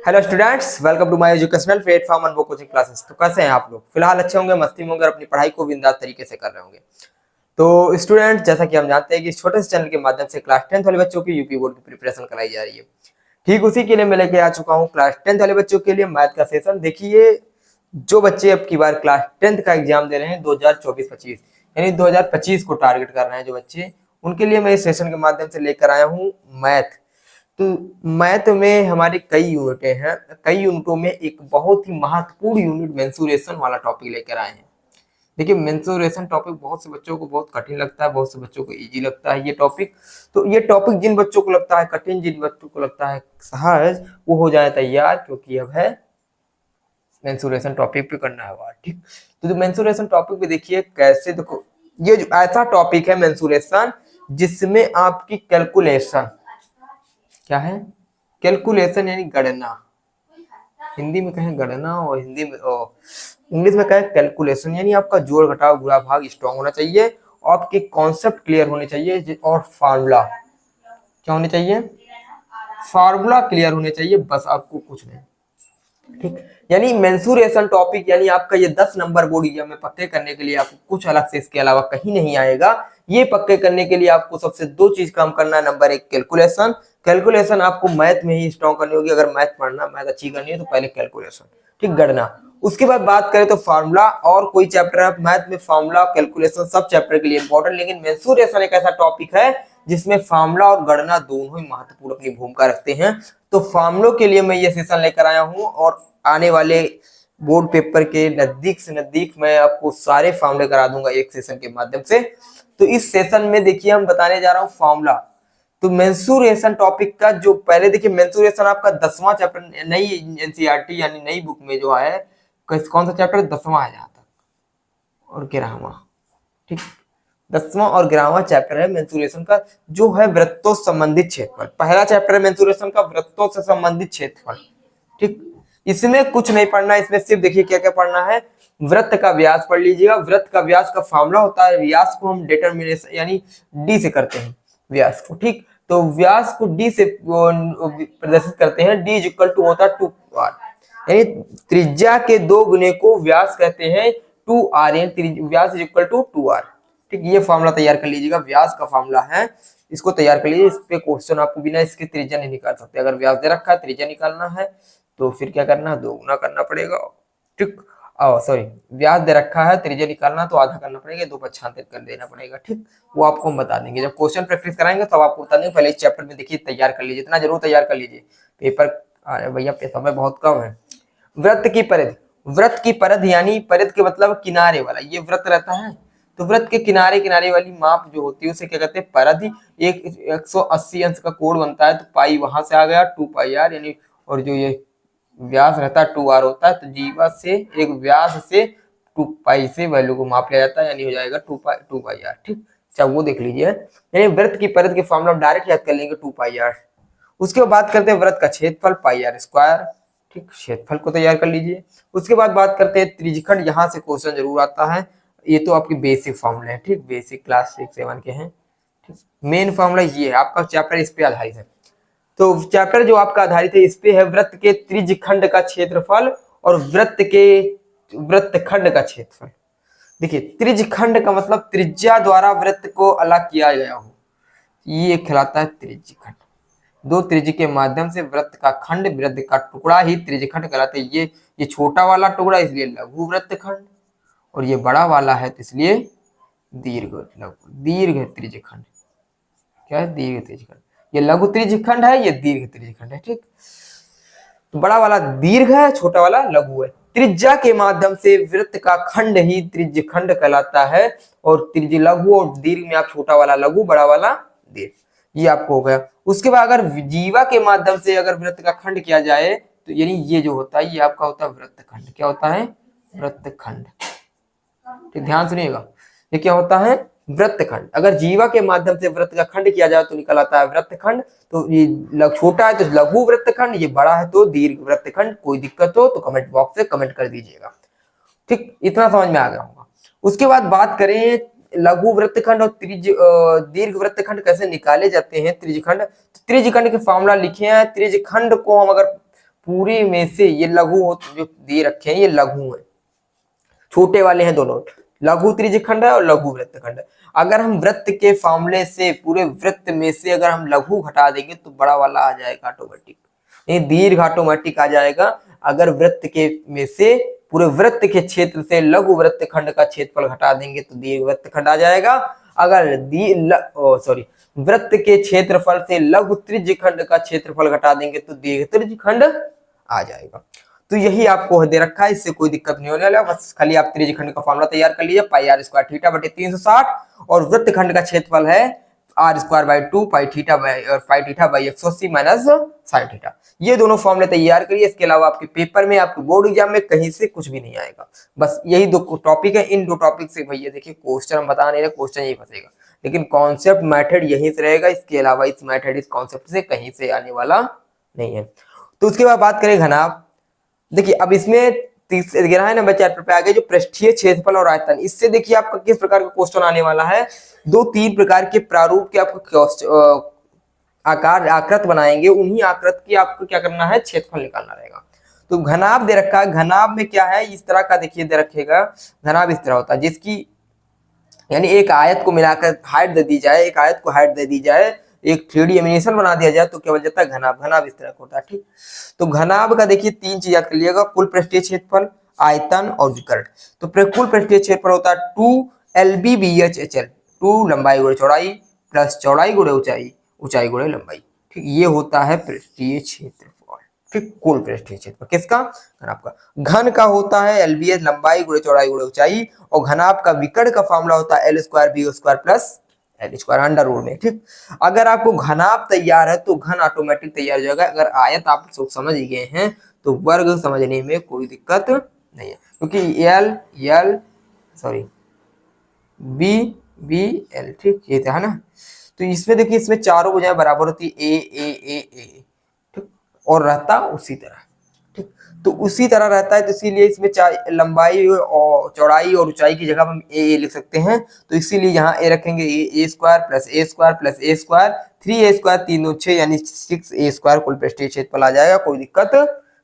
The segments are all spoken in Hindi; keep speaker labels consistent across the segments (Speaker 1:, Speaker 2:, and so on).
Speaker 1: Hello students, welcome to my educational platform Anubhav coaching classes. तो कैसे हैं आप लोग? फिलहाल अच्छे होंगे, मस्ती में होंगे और अपनी पढ़ाई को बिंदास तरीके से कर रहे होंगे। तो स्टूडेंट, जैसा कि हम जानते हैं कि इस छोटे से चैनल के माध्यम से क्लास 10th वाले बच्चों की यूपी बोर्ड की प्रिपरेशन कराई जा रही है। ठीक उसी के लिए मैं लेके आ चुका हूँ क्लास 10th वाले बच्चों के लिए मैथ का सेशन। देखिए, जो बच्चे अब की बार क्लास 10th का एग्जाम दे रहे हैं 2024-25 यानी 2025 को टारगेट कर रहे हैं जो बच्चे, उनके लिए मैं इस सेशन के माध्यम से लेकर आया हूँ मैथ। तो मैथ में हमारे कई यूनिटें हैं। कई यूनिटों में एक बहुत ही महत्वपूर्ण यूनिट मेंसुरेशन वाला टॉपिक लेकर आए हैं। देखिए, मेंसुरेशन टॉपिक बहुत से बच्चों को बहुत कठिन लगता है, बहुत से बच्चों को इजी लगता है ये टॉपिक। तो ये टॉपिक जिन बच्चों को लगता है कठिन, जिन बच्चों को लगता है सहज, वो हो जाए तैयार, क्योंकि अब है मेंसुरेशन टॉपिक पे करना है बात। ठीक, तो जो मेंसुरेशन टॉपिक पे देखिए कैसे, देखो ये जो ऐसा टॉपिक है मेंसुरेशन जिसमें आपकी कैलकुलेशन, क्या है कैलकुलेशन यानी गणना, हिंदी में कहें गणना और हिंदी में इंग्लिश में कहें कैलकुलेशन, यानी आपका जोड़ घटाव गुणा भाग स्ट्रॉन्ग होना चाहिए, आपके कॉन्सेप्ट क्लियर होने चाहिए और फार्मूला क्या होने चाहिए, फार्मूला क्लियर होने चाहिए, बस आपको कुछ नहीं। ठीक, यानी मेंसुरेशन टॉपिक यानी आपका ये 10 नंबर बोर्ड एग्जाम में पक्के करने के लिए आपको कुछ अलग से इसके अलावा कहीं नहीं आएगा। ये पक्के करने के लिए आपको सबसे दो चीज काम करना है। नंबर एक, कैलकुलेशन। कैलकुलेशन आपको मैथ में ही स्ट्रॉन्ग करनी होगी। अगर मैथ अच्छी करनी है तो पहले कैलकुलेशन, ठीक, गणना। उसके बाद बात करें तो फार्मूला, और कोई चैप्टर है मैथ में फार्मूला कैलकुलेशन सब चैप्टर के लिए इंपॉर्टेंट, लेकिन मेंसुरेशन एक ऐसा टॉपिक है जिसमें फार्मूला और गणना दोनों ही महत्वपूर्ण अपनी भूमिका रखते हैं। तो फार्मूलों के लिए मैं ये सेशन लेकर आया हूं, और आने वाले बोर्ड पेपर के नजदीक से नजदीक मैं आपको सारे फार्मूले करा दूंगा एक सेशन के माध्यम से। तो इस सेशन में देखिए हम बताने जा रहा हूं फार्मूला। तो मेंसुरेशन टॉपिक का जो पहले देखिए, मेंसुरेशन आपका 10वां चैप्टर नई एनसीईआरटी यानी नई बुक में जो है, कौन सा चैप्टर? 10वां है जहां तक, और 11वां। ठीक, 10वां और 11वां चैप्टर है मेंसुरेशन का, जो है वृत्तों से संबंधित क्षेत्रफल। पहला चैप्टर है मेंसुरेशन का वृत्तों से संबंधित क्षेत्रफल। ठीक, इसमें कुछ नहीं पढ़ना, इसमें सिर्फ देखिए क्या क्या पढ़ना है। वृत्त का व्यास पढ़ लीजिएगा। वृत्त का व्यास का फार्मूला होता है, व्यास को हम डिटरमिनेशन यानी डी से करते हैं व्यास को। ठीक, तो व्यास को डी से प्रदर्शित करते हैं। डी इज इक्वल टू होता है 2r, यानी त्रिज्या के दो गुने को व्यास कहते हैं 2r, यानी व्यास इज इक्वल टू 2r। ठीक, ये फार्मूला तैयार कर लीजिएगा, व्यास का फार्मूला है, इसको तैयार कर लीजिए। इस पे क्वेश्चन आपको बिना इसके त्रिज्या नहीं निकाल सकते। अगर व्यास दे रखा है, त्रिज्या निकालना है तो फिर क्या करना है, दोगुना करना पड़ेगा। ठीक, सॉरी, व्यास दे रखा है, त्रिज्या निकालना तो आधा करना पड़ेगा, 2 पक्षांतर कर देना पड़ेगा। ठीक, वो आपको हम बता देंगे जब क्वेश्चन प्रैक्टिस कराएंगे, तब आपको बता देंगे। पहले इस चैप्टर में देखिए तैयार कर लीजिए, इतना जरूर तैयार कर लीजिए, पेपर भैया समय बहुत कम है। वृत्त की परिधि, वृत्त की परिधि यानी परिधि के मतलब किनारे वाला, ये वृत्त रहता है तो वृत्त के किनारे किनारे वाली माप जो होती है उसे क्या कहते हैं, परिधि। एक 180 अंश का कोण बनता है, तो पाई वहां से आ गया 2πr, यानी और जो ये व्यास रहता है 2r होता है, तो जीवा से एक व्यास से 2π से वैल्यू को माप लिया जाता है, यानी हो जाएगा 2πr। ठीक, अच्छा वो देख लीजिए, यानी वृत्त की परिधि के फॉर्मूला हम डायरेक्ट याद कर लेंगे 2πr। उसके बाद बात करते हैं वृत्त का क्षेत्रफल πr²। ठीक, क्षेत्रफल को तैयार कर लीजिए। उसके बाद बात करते हैं त्रिज्यखंड, यहाँ से क्वेश्चन जरूर आता है। ये तो आपकी बेसिक फॉर्मूले हैं, ठीक, बेसिक क्लास 6-7 के हैं। ठीक, मेन फॉर्मूला ये है, आपका चैप्टर इस पे आधारित है। तो चैप्टर जो आपका आधारित है इस पे है वृत्त के त्रिज्यखंड का क्षेत्रफल और वृत्त के वृत्तखंड का क्षेत्रफल। देखिए, त्रिज्यखंड का मतलब त्रिज्या द्वारा वृत्त को अलग किया गया हो, ये कहलाता है त्रिज्यखंड। दो त्रिज्य के माध्यम से वृत्त का खंड, वृत्त का टुकड़ा ही त्रिज्यखंड कहलाता है। ये छोटा वाला टुकड़ा इसलिए लघु वृत्तखंड, और ये बड़ा वाला है तो इसलिए दीर्घ त्रिज्यखंड। क्या है? दीर्घ त्रिज्यखंड। ये लघु त्रिज्यखंड है, ये दीर्घ त्रिज्यखंड है। ठीक, तो बड़ा वाला दीर्घ है, छोटा वाला लघु है। त्रिज्या के माध्यम से वृत्त का खंड ही त्रिज्यखंड कहलाता है, और त्रिज्य लघु और दीर्घ में आप छोटा वाला लघु, बड़ा वाला दीर्घ, ये आपको हो गया। उसके बाद अगर जीवा के माध्यम से अगर वृत्त का खंड किया जाए तो यानी ये जो होता है ये आपका होता है वृत्तखंड। क्या होता है? वृत्तखंड। ठीक, ध्यान सुनिएगा, ये क्या होता है? वृत्तखंड। अगर जीवा के माध्यम से वृत्त का खंड किया जाए तो निकल आता है वृत्तखंड। तो ये छोटा है तो लघु वृत्तखंड, ये बड़ा है तो दीर्घ वृत्तखंड। कोई दिक्कत हो तो कमेंट बॉक्स से कमेंट कर दीजिएगा। ठीक, इतना समझ में आ गया होगा। उसके बाद बात करें लघु वृत्तखंड और दीर्घ वृत्तखंड कैसे निकाले जाते हैं। त्रिज्यखंड, तो त्रिज्यखंड के फॉर्मूला लिखे हैं। त्रिज्यखंड को हम अगर पूरे में से ये लघु जो दे रखे हैं ये लघु है, छोटे वाले हैं दोनों, लघु त्रिज्यखंड है और लघु वृत्तखंड है। अगर हम वृत्त के फॉर्मूले से पूरे वृत्त में से अगर हम लघु घटा देंगे तो बड़ा वाला आ जाएगा ऑटोमेटिक, ये दीर्घ ऑटोमेटिक आ जाएगा। अगर वृत्त के में से पूरे वृत्त के क्षेत्र से लघु वृत्तखंड का क्षेत्रफल घटा देंगे तो दीर्घ वृत्तखंड आ जाएगा। अगर वृत्त के क्षेत्रफल से लघु त्रिज्यखंड का क्षेत्रफल घटा देंगे तो दीर्घ त्रिज्यखंड आ जाएगा। तो यही आपको दे रखा है, इससे कोई दिक्कत नहीं होने वाला, बस खाली आप त्रिज्यखंड का फॉर्मूला तैयार कर लीजिए, पाई आर स्क्वायर थीटा बटे 360 और वृत्तखंड का क्षेत्रफल है R square by 2 pi theta by 180 minus sine theta. ये दोनों फॉर्मूले तैयार करिए, इसके अलावा आपके पेपर में आपके बोर्ड एग्जाम में कहीं से कुछ भी नहीं आएगा। बस यही दो टॉपिक है, इन दो टॉपिक से भैया देखिए क्वेश्चन हम बता नहीं रहे, क्वेश्चन यही फंसेगा, लेकिन कॉन्सेप्ट मेथड यहीं से रहेगा, इसके अलावा इस मेथड इस कॉन्सेप्ट से कहीं से आने वाला नहीं है। तो उसके बाद बात करें घनाभ। देखिए अब इसमें 11 नंबर चैप्टर पे आगे जो पृष्ठीय क्षेत्रफल और आयतन, इससे देखिए आपका किस प्रकार का क्वेश्चन आने वाला है। 2-3 प्रकार के प्रारूप के आपको आकार आकृत बनाएंगे, उन्हीं आकृत की आपको क्या करना है, क्षेत्रफल निकालना रहेगा। तो घनाभ दे रखा है, घनाभ में क्या है, इस तरह का देखिए दे रखेगा, घनाभ इस तरह होता है जिसकी यानी एक आयत को मिलाकर हाइट दे दी जाए, एक आयत को हाइट दे दी जाए, एक 3D एनिमेशन बना दिया जाए तो क्या बन जाता है, घनाभ। घनाभ इस तरह का होता है, ठीक। तो घनाभ का देखिए 3 चीज याद कर लीजिएगा, कुल पृष्ठीय क्षेत्रफल, आयतन और विकर्ण। तो कुल पृष्ठीय क्षेत्रफल होता है 2 LBBHHL, 2 लंबाई गुणे चौड़ाई प्लस चौड़ाई गुणे ऊंचाई, ऊंचाई गुणे लंबाई, ठीक। ये होता है पृष्ठीय क्षेत्रफल, ठीक। कुल पृष्ठीय क्षेत्रफल किसका, घनाभ का। घन का होता है LBH, लंबाई गुणे चौड़ाई गुणे ऊंचाई, और घनाभ का विकर्ण का फॉर्मूला होता है L square B square plus L square under root में, ठीक। अगर आपको घनाभ तैयार है तो घन ऑटोमेटिक तैयार हो जाएगा। अगर आयत आप सब समझ गए हैं तो वर्ग समझने में कोई दिक्कत नहीं है, क्योंकि BBL, ठीक, ये था ना। तो इसमें देखिए इसमें चारों भुजाएं बराबर होती है, ए, ठीक, और रहता उसी तरह, ठीक। तो उसी तरह रहता है, तो इसीलिए इसमें लंबाई और चौड़ाई और ऊंचाई की जगह हम ए लिख सकते हैं। तो इसीलिए यहाँ ए रखेंगे, ए square plus A square plus A square, 3a square 3 दूनी 6 यानी 6a स्क्वायर कुल पृष्ठीय क्षेत्रफल आ जाएगा, कोई दिक्कत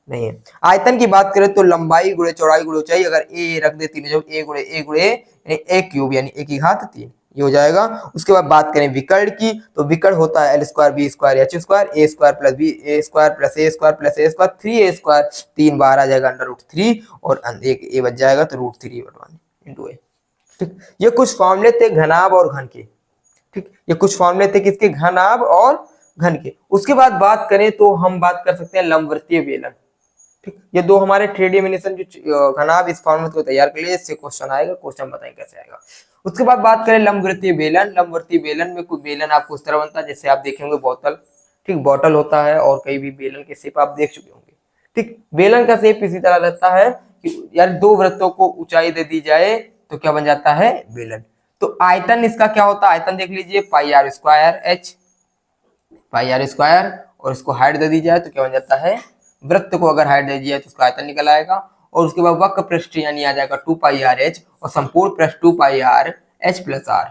Speaker 1: नहीं है। आयतन की बात करें तो लंबाई गुणे चौड़ाई गुणे ऊंचाई, अगर ए रख दे तीनों जगह, ए गुणे ए क्यूब यानी ए की घात 3, ये हो जाएगा। उसके बाद बात करें विकर्ण की, तो विकर्ण होता है L square B square H square, A square plus B A square plus A square plus A square, 3a square 3 बार आ जाएगा अंडर रूट 3 और एक ए बच जाएगा तो रूट 3 × a, ठीक। ये कुछ फॉर्मूले थे घनाभ और घन के, ठीक। ये कुछ फॉर्मूले थे किसके, घनाभ और घन के। उसके बाद बात करें तो हम बात कर सकते हैं लंबवृत्तीय बेलन, ठीक। ये दो हमारे 3D एनिमेशन जो घनाभ इस फॉर्मूले को तैयार कर लिए, इससे क्वेश्चन आएगा, क्वेश्चन बताएं कैसे आएगा। उसके बाद बात करें लंबवृत्तीय बेलन। लंबवृत्तीय बेलन में कोई बेलन आपको इस तरह बनता है जैसे आप देखेंगे बोतल, ठीक, बोतल होता है, और कई भी बेलन के शेप आप देख चुके होंगे, ठीक। बेलन का शेप इसी तरह रहता है कि यार दो वृत्तों को ऊंचाई दे दी जाए तो क्या बन जाता है, बेलन। तो आयतन इसका क्या होता है, आयतन देख लीजिए pi R square H, pi R square, और इसको हाइट दे दी जाए तो क्या बन जाता है, वृत्त को अगर हाइट दे दी जाए तो उसका आयतन निकल आएगा। और उसके बाद वक्र पृष्ठ यानी आ जाएगा 2 पाई आर H, और संपूर्ण पृष्ठ 2 पाई आर H प्लस R।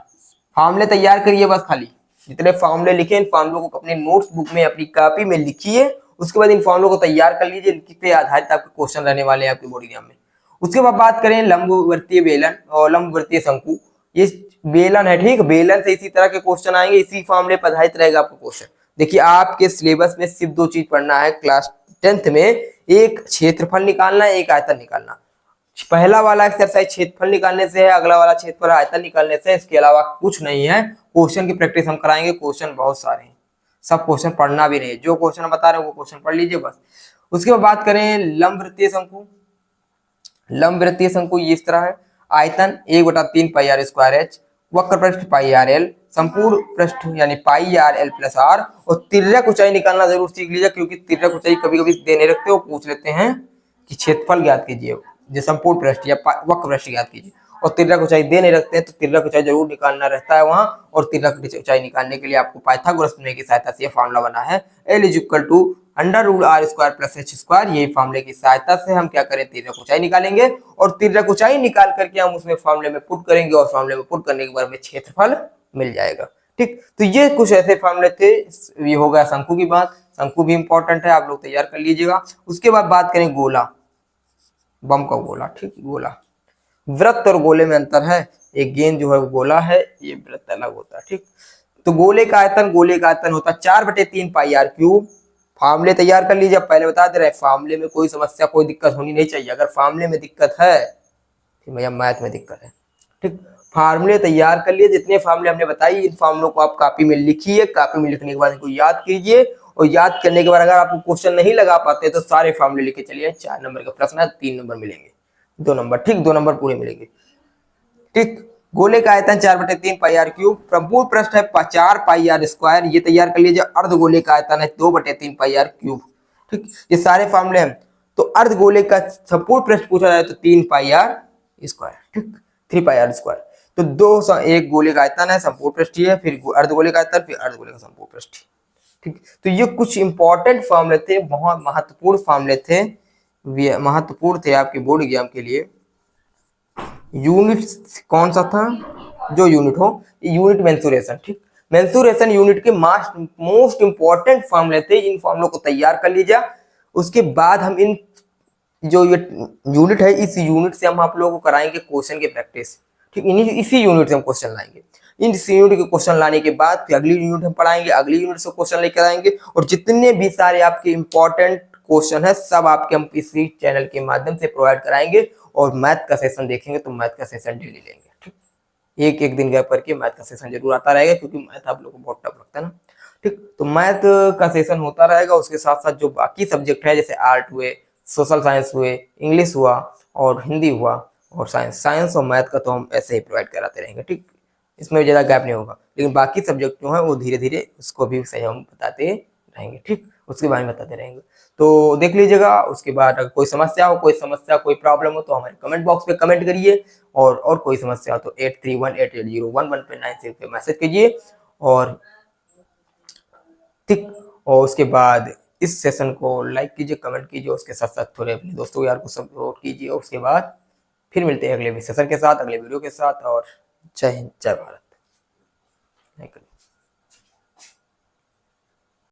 Speaker 1: फॉर्मूले तैयार करिए, बस खाली जितने फॉर्मूले लिखे इन फॉर्मूलों को अपने नोट्स बुक में अपनी कॉपी में लिखिए, उसके बाद इन फॉर्मूलों को तैयार कर लीजिए, इनके आधारित आपके क्वेश्चन रहने वाले हैं आपके बोर्ड एग्जाम में। उसके बाद बात करें लंबवृत्तीय बेलन और लंबवृत्तीय शंकु, ये बेलन है, ठीक। बेलन से इसी तरह के क्वेश्चन आएंगे, इसी फॉर्मूले पर आधारित रहेगा आपका क्वेश्चन। देखिए आपके सिलेबस में सिर्फ 2 चीज पढ़ना है क्लास 10th में, एक क्षेत्रफल निकालना है, एक आयतन निकालना। पहला वाला एक्सरसाइज क्षेत्रफल निकालने से है, अगला वाला क्षेत्रफल आयतन निकालने से, इसके अलावा कुछ नहीं है। क्वेश्चन की प्रैक्टिस हम कराएंगे, क्वेश्चन बहुत सारे हैं, सब क्वेश्चन पढ़ना भी नहीं है, जो क्वेश्चन बता रहे हैं वो क्वेश्चन पढ़ लीजिए बस। उसके बाद बात करें लंबवृत्तीय शंकु। लंबवृत्तीय शंकु इस तरह है, आयतन 1/3 पाई आर स्क्वायर H, वक्र पृष्ठ पाई आर L, संपूर्ण पृष्ठ यानी पाई आर L प्लस R, और तिर्यक ऊंचाई निकालना जरूर सीख लीजिए, क्योंकि तिर्यक ऊंचाई कभी कभी देने रखते हो, पूछ लेते हैं कि क्षेत्रफल ज्ञात कीजिए, जो संपूर्ण पृष्ठ या वक्र पृष्ठ ज्ञात कीजिए, और तिर्यक ऊंचाई दे नहीं रखते हैं तो तिर्यक ऊंचाई जरूर निकालना रहता है वहां। और तिर्यक ऊंचाई निकालने के लिए आपको पाइथागोरस प्रमेय की सहायता से फॉर्मूला बना है L = under root R square plus H square. यही फॉर्मूले की सहायता से हम क्या करें, तिर्यक ऊंचाई निकालेंगे, और तिर्यक ऊंचाई निकाल करके हम उसमें फॉर्मूले में पुट करेंगे, और फॉर्मूले में पुट करने के बाद हमें क्षेत्रफल मिल जाएगा, ठीक। तो ये कुछ ऐसे फॉर्मूले थे, ये हो गया शंकु की बात। शंकु भी इंपॉर्टेंट है, आप लोग तैयार कर लीजिएगा। उसके बाद बात करें गोला, बम का गोला, ठीक, गोला। वृत्त और गोले में अंतर है, एक गेंद जो है वो गोला है, ये वृत्त अलग होता है, ठीक। तो गोले का आयतन होता है 4/3 पाई आर क्यूब। फार्मूले तैयार कर लीजिए, पहले बता दे रहे हैं फार्मूले में कोई समस्या कोई दिक्कत होनी नहीं चाहिए। अगर फार्मूले में दिक्कत है फिर भैया मैथ में दिक्कत है, ठीक। फार्मूले तैयार कर लिए, जितने फार्मूले हमने बताई इन फार्मूलों को आप कॉपी में लिखिए, कॉपी में लिखने के बाद इनको याद कीजिए, और याद करने के बाद अगर आपको क्वेश्चन नहीं लगा पाते तो सारे फार्मूले लिख के चलिए। 4 नंबर का प्रश्न है, 3 नंबर मिलेंगे, 2 नंबर, ठीक, 2 नंबर पूरे मिलेंगे, ठीक। गोले का आयतन 4/3 पाई आर क्यूब, संपूर्ण पृष्ठ है 4 पाई आर स्क्वायर, ये तैयार कर लीजिए। अर्धगोले का आयतन है 2/3 पाई आर क्यूब, ठीक। ये सारे फार्मूले हैं। तो अर्धगोले का संपूर्ण पृष्ठ पूछा जाए तो 3 पाई आर स्क्वायर, ठीक, 3 पाई आर स्क्वायर। तो एक गोले का आयतन है, संपूर्ण पृष्ठ है, फिर अर्धगोले का आयतन, फिर अर्धगोले का संपूर्ण पृष्ठ, ठीक। तो ये कुछ इंपॉर्टेंट फार्मूले थे, बहुत महत्वपूर्ण फार्मूले थे, महत्वपूर्ण थे आपके बोर्ड एग्जाम के लिए। यूनिट कौन सा था, जो यूनिट हो, यूनिट मेंसुरेशन, ठीक। मेंसुरेशन यूनिट के मोस्ट इंपॉर्टेंट फार्मूले थे, इन फार्मूलों को तैयार कर लीजिए। उसके बाद हम इन जो ये यूनिट है, इस यूनिट से हम आप लोगों को कराएंगे क्वेश्चन की प्रैक्टिस, ठीक। इसी यूनिट से हम क्वेश्चन लाएंगे। इस यूनिट के क्वेश्चन लाने के बाद फिर अगली यूनिट हम पढ़ाएंगे, अगली यूनिट से क्वेश्चन लेकर आएंगे, और जितने भी सारे आपके इंपॉर्टेंट क्वेश्चन है सब आपके हम इसी चैनल के माध्यम से प्रोवाइड कराएंगे। और मैथ का सेशन देखेंगे तो मैथ का सेशन डेली लेंगे, ठीक। एक दिन गैप करके मैथ का सेशन जरूर आता रहेगा, क्योंकि मैथ आप लोगों को बहुत टफ लगता है ना, ठीक। तो मैथ का सेशन होता रहेगा। उसके साथ साथ जो बाकी सब्जेक्ट है, जैसे आर्ट हुए, सोशल साइंस हुए, इंग्लिश हुआ, और हिंदी हुआ, और साइंस और मैथ का तो हम ऐसे ही प्रोवाइड कराते रहेंगे, ठीक। इसमें ज़्यादा गैप नहीं होगा, लेकिन बाकी सब्जेक्ट जो है वो धीरे धीरे उसको भी सही हम बताते रहेंगे, ठीक, उसके बारे में बताते रहेंगे। तो देख लीजिएगा। उसके बाद अगर कोई समस्या हो, कोई प्रॉब्लम हो तो हमारे कमेंट बॉक्स पे कमेंट करिए, और कोई समस्या हो तो 83188011 पे 96 पे मैसेज कीजिए, और ठीक। और उसके बाद इस सेशन को लाइक कीजिए, कमेंट कीजिए, उसके साथ साथ थोड़े अपने दोस्तों यार को सपोर्ट कीजिए। उसके बाद फिर मिलते हैं अगले सेशन के साथ, अगले वीडियो के साथ, और जय हिंद, जय भारत।